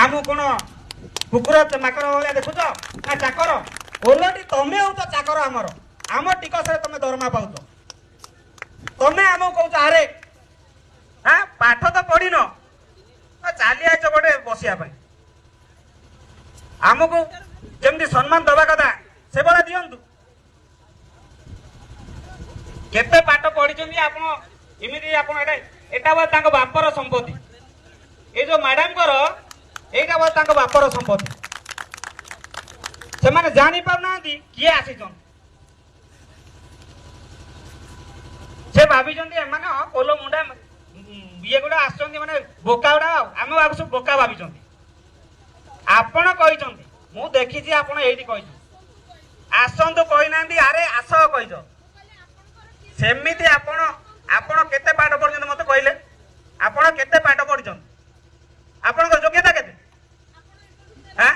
आम कौन कुकुर माकर भाया देखुच ना चाकर ओलटी तमें हो चाकर आमर आम टिकस तुम दरमा पाउच तमें आम कौच आरे हाँ पाठ तो पढ़ी न चली आस गोटे बसिया आमको जमी सम्मान दवा कथा से भाया दिंतु केते पाठ पढ़ी आप एटा बापर संपत्ति ये जो मैडम यहाँ बापर संपत्ति से मैंने जानी पारना किए आसी से भाभी कोलो मुंडा ये गुड़ा आस मैंने बोका गुड़ा आम सब बोका भाभी आपण मु देखी आपण ये आसतु कहना आरे आस कहीच सेमिति आपण आपण केते पाठ पढ़ी मत कहले आपण केते पाठ पढ़ी आपण योग्यता केते हाँ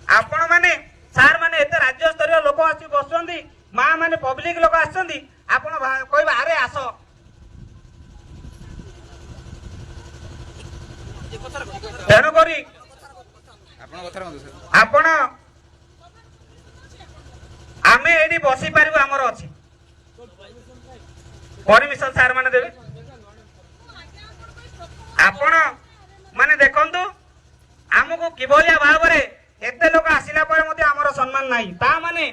आपण माने सार माने एते राज्य स्तरीय लोक आसी बसुंदी माँ माने पब्लिक लोक आसुंदी आपण कहबा अरे आस तेणु करी आपण आमे एडी बसी पारिबो हमर अछि परमिशन सार माने देबे आपण माने देखंतु हमको किभलिया भाव रे एते लोक आसिला पर मते हमर सम्मान नाही ता माने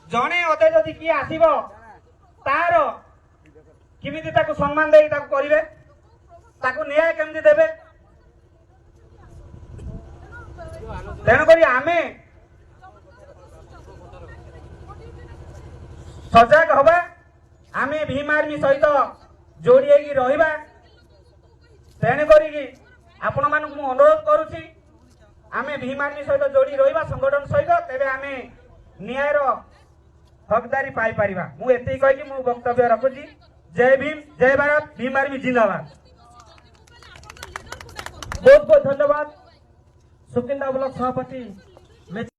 जणे अदे जदि की आसीबो तार किमिति ताको सम्मान देई ताको करिवे ताको न्याय केमति देबे तेणु करी आमे सजग हवा आमे भीम आर्मी सहित जोड़ी रहिबा तेणु करी आपण मानक मु अनुरोध करुछि आमे भीम आर्मी सहित जोड़ी रहिबा संगठन सहित तेबे आमे न्यायर हकदारी पाई परिबा मु एते कहि कि मु वक्तव्य रखुछि जय भीम जय भारत भीम आर्मी जिंदाबाद बहुत बहुत धन्यवाद सुकिंदा ब्लॉक सभापति